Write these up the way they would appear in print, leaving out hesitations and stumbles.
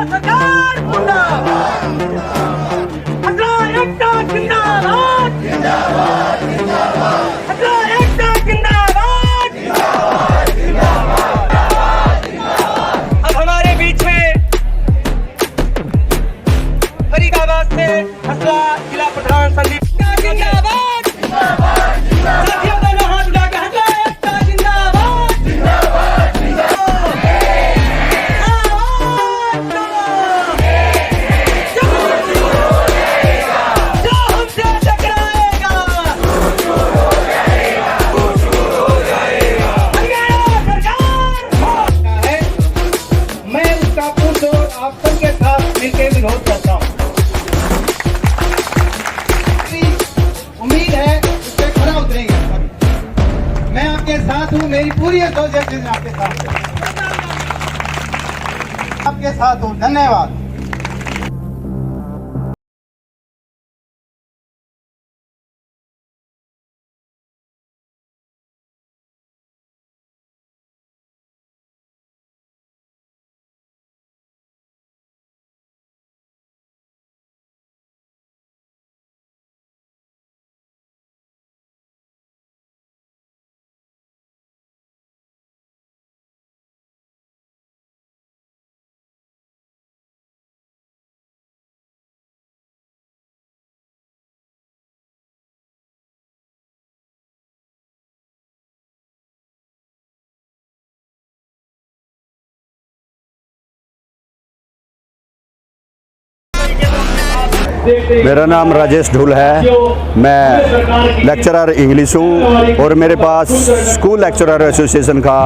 सरकार मुर्दाबाद, खतरा एकता जिंदाबाद, खतरा एकता जिंदाबाद। अब हमारे बीच में फरीदाबाद से हसला जिला प्रधान संदीप जिंदाबाद, साथियों दोनों हाथ उठा के हसला एकता जिंदाबाद, जो हमसे टकराएगा हरियाणा सरकार है, मैं उसका पुरजोर आप सबके साथ मिलकर विरोध करता हूँ। उम्मीद है उस पर खरा उतरेंगे। मैं आपके साथ हूँ, मेरी पूरी एसोसिएशन आपके साथ है, आपके साथ हूँ। धन्यवाद। मेरा नाम राजेश ढुल है। मैं लेक्चरर इंग्लिश हूँ और मेरे पास स्कूल लेक्चरर एसोसिएशन का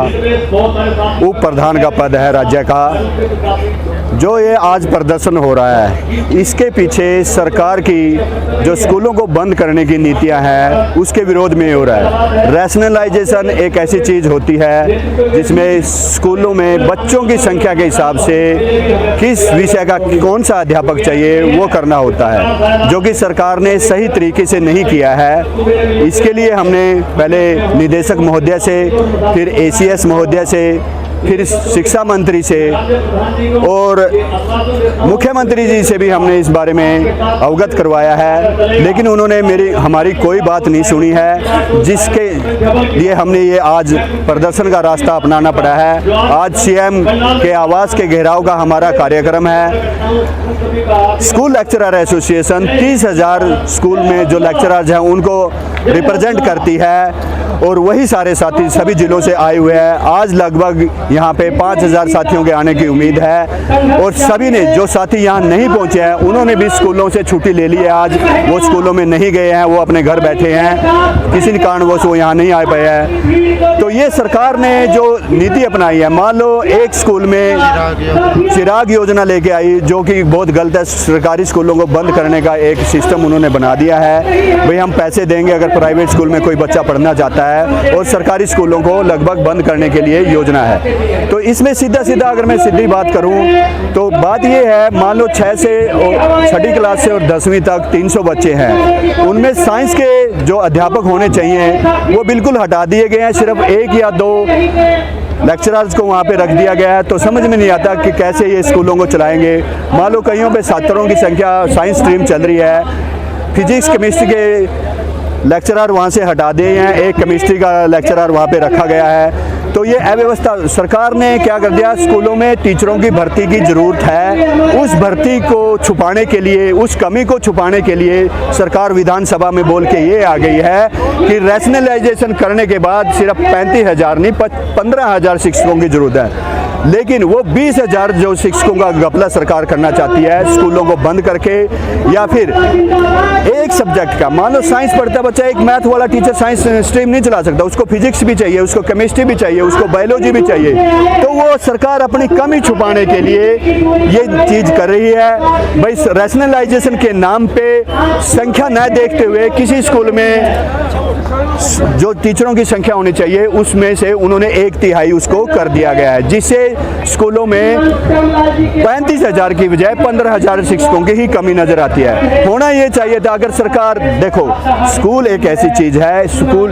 उप प्रधान का पद है राज्य का। जो ये आज प्रदर्शन हो रहा है, इसके पीछे सरकार की जो स्कूलों को बंद करने की नीतियां हैं उसके विरोध में हो रहा है। रैशनलाइजेशन एक ऐसी चीज़ होती है जिसमें स्कूलों में बच्चों की संख्या के हिसाब से किस विषय का कौन सा अध्यापक चाहिए वो करना होता है, जो कि सरकार ने सही तरीके से नहीं किया है। इसके लिए हमने पहले निदेशक महोदय से, फिर एसीएस महोदय से, फिर शिक्षा मंत्री से और मुख्यमंत्री जी से भी हमने इस बारे में अवगत करवाया है, लेकिन उन्होंने हमारी कोई बात नहीं सुनी है, जिसके लिए हमने ये आज प्रदर्शन का रास्ता अपनाना पड़ा है। आज सीएम के आवास के घेराव का हमारा कार्यक्रम है। स्कूल लेक्चरर एसोसिएशन 30,000 स्कूल में जो लेक्चरर्स हैं उनको रिप्रेजेंट करती है और वही सारे साथी सभी जिलों से आए हुए हैं। आज लगभग यहाँ पे 5,000 साथियों के आने की उम्मीद है और सभी ने, जो साथी यहाँ नहीं पहुँचे हैं उन्होंने भी स्कूलों से छुट्टी ले ली है। आज वो स्कूलों में नहीं गए हैं, वो अपने घर बैठे हैं, किसी कारणवश वो यहाँ नहीं आ पाए हैं। तो ये सरकार ने जो नीति अपनाई है, मान लो एक स्कूल में चिराग योजना लेके आई, जो कि बहुत गलत है। सरकारी स्कूलों को बंद करने का एक सिस्टम उन्होंने बना दिया है। भाई हम पैसे देंगे अगर प्राइवेट स्कूल में कोई बच्चा पढ़ना चाहता है, और सरकारी स्कूलों को लगभग बंद करने के लिए योजना है। तो इसमें सीधा सीधा अगर मैं सीधी बात करूं तो बात ये है, मान लो 6 से 6ठी क्लास से और 10वीं तक 300 बच्चे हैं, उनमें साइंस के जो अध्यापक होने चाहिए वो बिल्कुल हटा दिए गए हैं। सिर्फ 1 या 2 लेक्चरर्स को वहाँ पे रख दिया गया है। तो समझ में नहीं आता कि कैसे ये स्कूलों को चलाएंगे। मान लो कईयों पे छात्रों की संख्या साइंस स्ट्रीम चल रही है, फिजिक्स केमिस्ट्री के लेक्चरर वहाँ से हटा दिए हैं, एक केमिस्ट्री का लेक्चरर वहाँ पे रखा गया है। तो ये अव्यवस्था सरकार ने क्या कर दिया, स्कूलों में टीचरों की भर्ती की ज़रूरत है, उस भर्ती को छुपाने के लिए, उस कमी को छुपाने के लिए सरकार विधानसभा में बोल के ये आ गई है कि रैशनलाइजेशन करने के बाद सिर्फ 35,000 नहीं 15,000 शिक्षकों की ज़रूरत है। लेकिन वो 20,000 जो शिक्षकों का घपला सरकार करना चाहती है स्कूलों को बंद करके, या फिर एक सब्जेक्ट का, मान लो साइंस पढ़ता बच्चा, एक मैथ वाला टीचर साइंस स्ट्रीम नहीं चला सकता, उसको फिजिक्स भी चाहिए, उसको केमिस्ट्री भी चाहिए, उसको बायोलॉजी भी चाहिए। तो वो सरकार अपनी कमी छुपाने के लिए ये चीज़ कर रही है। भाई रैशनलाइजेशन के नाम पे संख्या न देखते हुए किसी स्कूल में जो टीचरों की संख्या होनी चाहिए उसमें से उन्होंने 1/3 उसको कर दिया गया है, जिससे स्कूलों में 35,000 की बजाय 15,000 शिक्षकों की ही कमी नजर आती है। होना ये चाहिए था, अगर सरकार देखो, स्कूल एक ऐसी चीज़ है,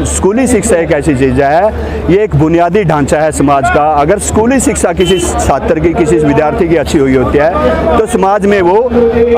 स्कूली शिक्षा एक ऐसी चीज़ है, ये एक बुनियादी ढांचा है समाज का। अगर स्कूली शिक्षा किसी छात्र की, किसी विद्यार्थी की अच्छी हुई होती है तो समाज में वो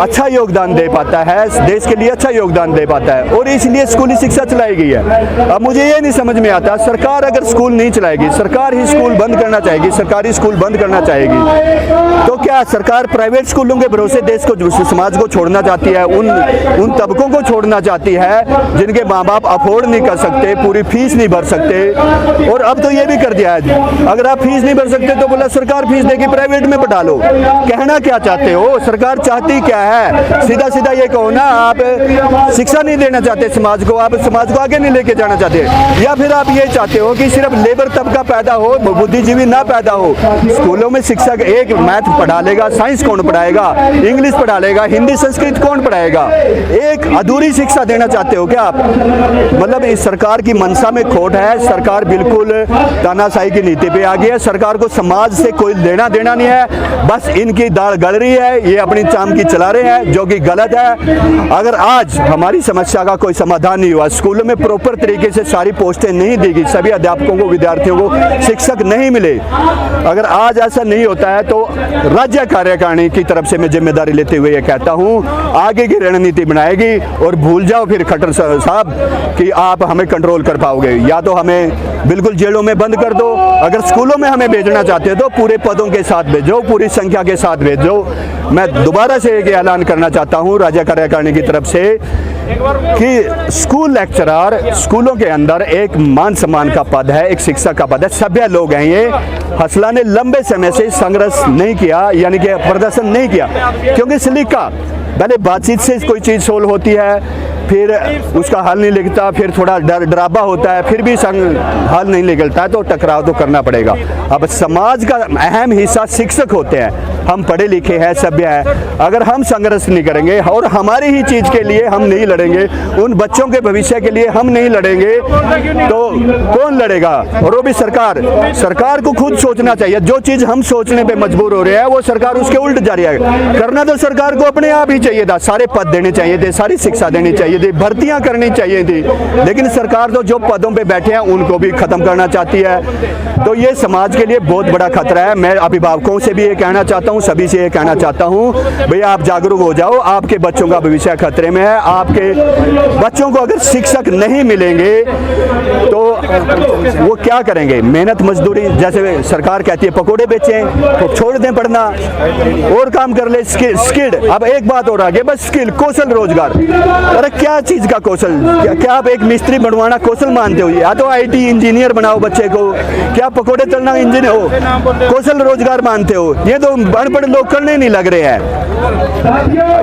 अच्छा योगदान दे पाता है, देश के लिए अच्छा योगदान दे पाता है, और इसलिए स्कूली शिक्षा चलाई गई है। अब मुझे ये नहीं समझ में आता, सरकार अगर स्कूल नहीं चलाएगी, सरकार ही स्कूल बंद करना चाहेगी, सरकारी स्कूल बंद करना चाहेगी, तो क्या सरकार प्राइवेट स्कूलों के भरोसे देश को, समाज को छोड़ना चाहती है, उन तबकों को छोड़ना चाहती है जिनके माँ बाप अफोर्ड नहीं कर सकते, पूरी फीस नहीं भर सकते। और अब तो ये भी कर दिया है, अगर आप फीस नहीं भर सकते तो बोला सरकार फीस देगी, प्राइवेट में पढ़ा लो। कहना क्या चाहते हो, सरकार चाहती क्या है? सीधा सीधा ये कहो ना, आप शिक्षा नहीं देना चाहते समाज को, आप समाज को आगे नहीं लेके जाना चाहते, या फिर आप ये चाहते हो कि सिर्फ लेबर तबका पैदा हो, बुद्धिजीवी ना पैदा हो। स्कूलों में शिक्षक एक मैथ पढ़ा लेगा, साइंस कौन पढ़ाएगा, इंग्लिश पढ़ा लेगा, हिंदी संस्कृत कौन पढ़ाएगा? एक अधूरी शिक्षा देना चाहते हो क्या आप? मतलब इस सरकार की मंशा में खोट है, सरकार बिल्कुल तानाशाही की नीति पे आ गई है। सरकार को समाज से कोई लेना देना नहीं है, बस इनकी दाल गल रही है, ये अपनी चाम की चला रहे हैं, जो कि गलत है। अगर आज हमारी समस्या का कोई समाधान नहीं हुआ, स्कूलों में प्रॉपर तरीके से सारी पोस्टें नहीं दी गई, सभी अध्यापकों को, विद्यार्थियों को शिक्षक नहीं मिले, अगर आज ऐसा नहीं होता है तो राज्य कार्यकारिणी की तरफ से मैं जिम्मेदारी लेते हुए ये कहता हूँ, आगे की रणनीति बनाएगी। और भूल जाओ फिर खट्टर साहब कि आप हमें कंट्रोल कर पाओगे, या तो हमें बिल्कुल जेलों में बंद कर दो, अगर स्कूलों में हमें भेजना चाहते हो तो पूरे पदों के साथ भेजो, पूरी संख्या के साथ भेजो। मैं दोबारा से एक ऐलान करना चाहता हूँ राज्य कार्यकारिणी की तरफ से कि स्कूल लेक्चरर स्कूलों के अंदर एक मान सम्मान का पद है, एक शिक्षक का पद है, सभ्य लोग हैं ये। हसला ने लंबे समय से संघर्ष नहीं किया, यानी कि प्रदर्शन नहीं किया, क्योंकि सलीका पहले बातचीत से कोई चीज़ सोल्व होती है, फिर उसका हल नहीं निकलता, फिर थोड़ा डरावा होता है, फिर भी हल नहीं निकलता है तो टकराव तो करना पड़ेगा। अब समाज का अहम हिस्सा शिक्षक होते हैं, हम पढ़े लिखे हैं, सभ्य हैं, अगर हम संघर्ष नहीं करेंगे और हमारी ही चीज़ के लिए हम नहीं लड़ेंगे, उन बच्चों के भविष्य के लिए हम नहीं लड़ेंगे तो कौन लड़ेगा? और वो भी सरकार को खुद सोचना चाहिए। जो चीज़ हम सोचने पे मजबूर हो रहे हैं वो सरकार उसके उल्ट जा रही है। करना तो सरकार को अपने आप ही चाहिए था, सारे पद देने चाहिए थे, सारी शिक्षा देनी चाहिए थी, भर्तियां करनी चाहिए थी, लेकिन सरकार तो जो पदों पे बैठे हैं उनको भी खत्म करना चाहती है। तो ये समाज के लिए बहुत बड़ा खतरा है। मैं अभिभावकों से भी ये कहना चाहता हूँ, सभी से ये कहना चाहता हूँ, भैया आप जागरूक हो जाओ, आपके बच्चों का भविष्य खतरे में है। आपके बच्चों को अगर शिक्षक नहीं मिलेंगे तो वो क्या करेंगे? मेहनत मजदूरी, जैसे सरकार कहती है पकोड़े बेचें तो छोड़ दें पढ़ना और काम कर ले। स्किल्ड, अब एक बात और आगे, बस स्किल, कौशल रोजगार। अरे क्या चीज का कौशल? क्या आप एक मिस्त्री बनवाना कौशल मानते हो? या तो IT इंजीनियर बनाओ बच्चे को, क्या पकोड़े तलना इंजीनियर हो कौशल रोजगार मानते हो? ये तो अनपढ़ लोग करने नहीं लग रहे हैं।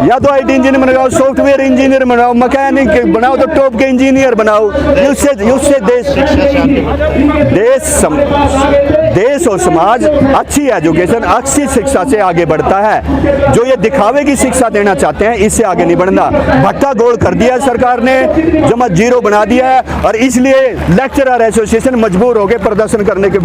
या तो IT इंजीनियर बनाओ, सॉफ्टवेयर इंजीनियर बनाओ, मैकेनिक बनाओ, तो टॉप के इंजीनियर बनाओ। उससे देश और समाज अच्छी एजुकेशन, अच्छी शिक्षा से आगे बढ़ता है। जो ये दिखावे की शिक्षा देना चाहते हैं इससे आगे नहीं बढ़ना। भट्टा गोल कर दिया सरकार ने, जमा जीरो बना दिया है, और इसलिए लेक्चरर एसोसिएशन मजबूर हो गए प्रदर्शन करने के,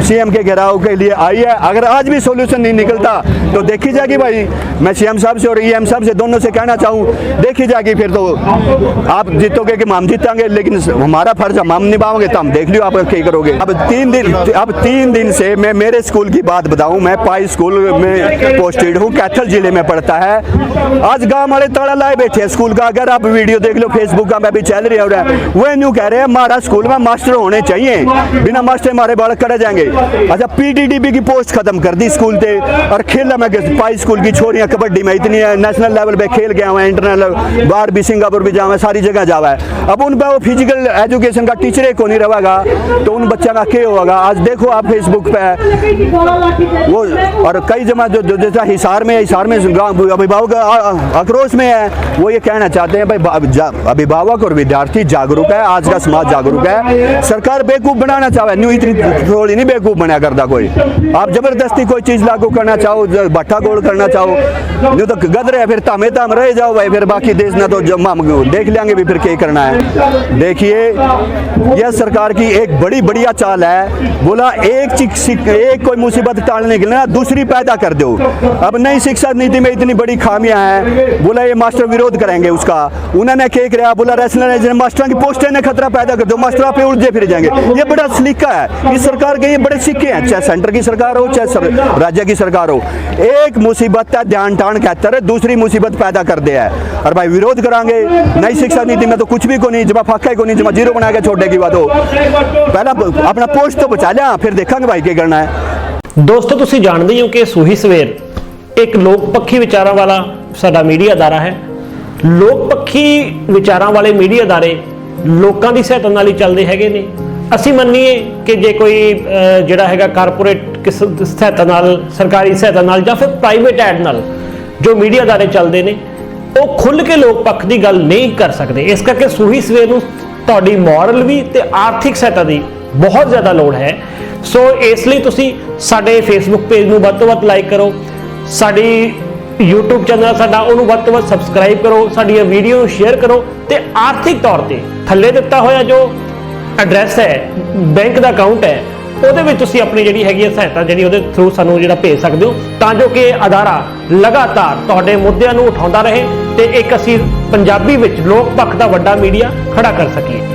CM के घेराव के लिए आई है। अगर आज भी सोल्यूशन नहीं निकलता तो देखी जाएगी भाई। मैं CM साहब से और EM साहब से दोनों से कहना चाहूँ, देखी जाएगी फिर तो आप जीतोगे कि हम जीतेंगे, लेकिन हमारा फर्ज हम निभाओगे तो हम देख लियो आप क्या करोगे। अब 3 दिन से मैं मेरे स्कूल की बात बताऊं, मैं पाई स्कूल में पोस्टेड हूं, कैथल जिले में पढ़ता है। आज गांव वाले ताला लाए बैठे हैं स्कूल का, अगर आप वीडियो देख लो फेसबुक का, मैं भी चल रही है, वो न्यू कह रहे हैं हमारा स्कूल में मास्टर होने चाहिए, बिना मास्टर हमारे बालक करे जाएंगे। अच्छा, PTDB की पोस्ट खत्म कर दी स्कूल से, और खेल में पाई स्कूल की छोरियां कबड्डी में इतनी है, नेशनल लेवल पे खेल गया हुआ, इंटरनेशनल बाहर भी, सिंगापुर भी जावा, सारी जगह जावा है। अब उन पर वो फिजिकल एजुकेशन का टीचर को नहीं रहेगा तो उन बच्चा का क्या होगा? आज देखो आप फेसबुक पे वो, और कई जमा जो जैसा हिसार में अभिभावक आक्रोश में है, वो ये कहना चाहते हैं भाई अभिभावक और विद्यार्थी जागरूक है, आज का समाज जागरूक है, सरकार बेवकूफ बनाना चाहे, न्यू इतनी थोड़ी नहीं बेवकूफ बना करता कोई। आप जबरदस्ती कोई चीज लागू करना चाहो चाहो, भट्टा गोल करना चाहो, नहीं तो गदर है फिर तामे ताम रह जाओ भाई, फिर बाकी देश ना तो हम देख लेंगे भी फिर क्या करना है। देखिए यह सरकार की एक बड़ी बढ़िया चाल है, बोला एक कोई मुसीबत टालने के लिए ना दूसरी पैदा कर दो। अब नई शिक्षा नीति में इतनी बड़ी खामियां हैं, बोला ये मास्टर विरोध करेंगे उसका, उन्होंने क्या किया, बोला रैशनलाइजेशन मास्टर की पोस्टें ने खतरा पैदा कर दो, मास्टर पे उलझे फिर जाएंगे। ये बड़ा सलीका है इस सरकार के, ये बड़े सिक्के हैं, चाहे सेंटर की सरकार हो चाहे राज्य की सरकार हो। एक मुसीबत का ध्यान टाण कहता है, दूसरी मुसीबत पैदा कर दिया है। और भाई विरोध करांगे नई शिक्षा नीति में तो कुछ भी को नहीं, जब फाका ही को नहीं, जब जीरो बना के छोड़ने की बात हो, पहला अपना पोस्ट तो बचा लिया, फिर देखेंगे भाई क्या करना है। ਦੋਸਤੋ ਤੁਸੀਂ ਜਾਣਦੇ ਹੋ ਕਿ ਸੂਹੀ ਸਵੇਰ ਇੱਕ ਲੋਕ ਪੱਖੀ ਵਿਚਾਰਾਂ ਵਾਲਾ ਸਾਡਾ ਮੀਡੀਆ ਅਦਾਰਾ ਹੈ। ਲੋਕ ਪੱਖੀ ਵਿਚਾਰਾਂ ਵਾਲੇ ਮੀਡੀਆ ਅਦਾਰੇ ਲੋਕਾਂ ਦੀ ਸਹਾਇਤਾ ਨਾਲ ਹੀ ਚੱਲਦੇ ਹੈਗੇ ਨੇ। ਅਸੀਂ ਮੰਨੀਏ ਕਿ ਜੇ ਕੋਈ ਜਿਹੜਾ ਹੈਗਾ ਕਾਰਪੋਰੇਟ ਕਿਸ ਸਹਾਇਤਾ ਨਾਲ, ਸਰਕਾਰੀ ਸਹਾਇਤਾ ਨਾਲ ਜਾਂ ਫਿਰ ਪ੍ਰਾਈਵੇਟ ਐਡ ਨਾਲ ਜੋ ਮੀਡੀਆ ਅਦਾਰੇ ਚੱਲਦੇ ਨੇ ਉਹ ਖੁੱਲ੍ਹ ਕੇ ਲੋਕ ਪੱਖ ਦੀ ਗੱਲ ਨਹੀਂ ਕਰ ਸਕਦੇ। ਇਸ ਕਰਕੇ ਸੂਹੀ ਸਵੇਰ ਨੂੰ ਤੁਹਾਡੀ ਮੋਰਲ ਵੀ ਤੇ ਆਰਥਿਕ ਸਹਾਇਤਾ ਦੀ ਬਹੁਤ ਜ਼ਿਆਦਾ ਲੋੜ ਹੈ। ਸੋ ਇਸ ਲਈ ਤੁਸੀਂ ਸਾਡੇ ਫੇਸਬੁੱਕ ਪੇਜ ਨੂੰ ਵੱਧ ਤੋਂ ਵੱਧ ਲਾਈਕ ਕਰੋ, ਸਾਡੀ YouTube ਚੈਨਲ ਸਾਡਾ ਉਹਨੂੰ ਵੱਧ ਤੋਂ ਵੱਧ ਸਬਸਕ੍ਰਾਈਬ ਕਰੋ, ਸਾਡੀਆਂ ਵੀਡੀਓ ਨੂੰ ਸ਼ੇਅਰ ਕਰੋ ਤੇ ਆਰਥਿਕ ਤੌਰ ਤੇ ਥੱਲੇ ਦਿੱਤਾ ਹੋਇਆ ਜੋ ਐਡਰੈਸ ਹੈ, ਬੈਂਕ ਦਾ ਅਕਾਊਂਟ ਹੈ, ਉਹਦੇ ਵਿੱਚ ਤੁਸੀਂ ਆਪਣੀ ਜਿਹੜੀ ਹੈਗੀ ਹੈ ਸਹਾਇਤਾ ਜਿਹੜੀ ਉਹਦੇ ਥਰੂ ਸਾਨੂੰ ਜਿਹੜਾ ਭੇਜ ਸਕਦੇ ਹੋ, ਤਾਂ ਜੋ ਕਿ ਅਦਾਰਾ ਲਗਾਤਾਰ ਤੁਹਾਡੇ ਮੁੱਦਿਆਂ ਨੂੰ ਉਠਾਉਂਦਾ ਰਹੇ ਤੇ ਇੱਕ ਅਸੀਂ ਪੰਜਾਬੀ ਵਿੱਚ ਲੋਕ ਪੱਖ ਦਾ ਵੱਡਾ ਮੀਡੀਆ ਖੜਾ ਕਰ ਸਕੀਏ।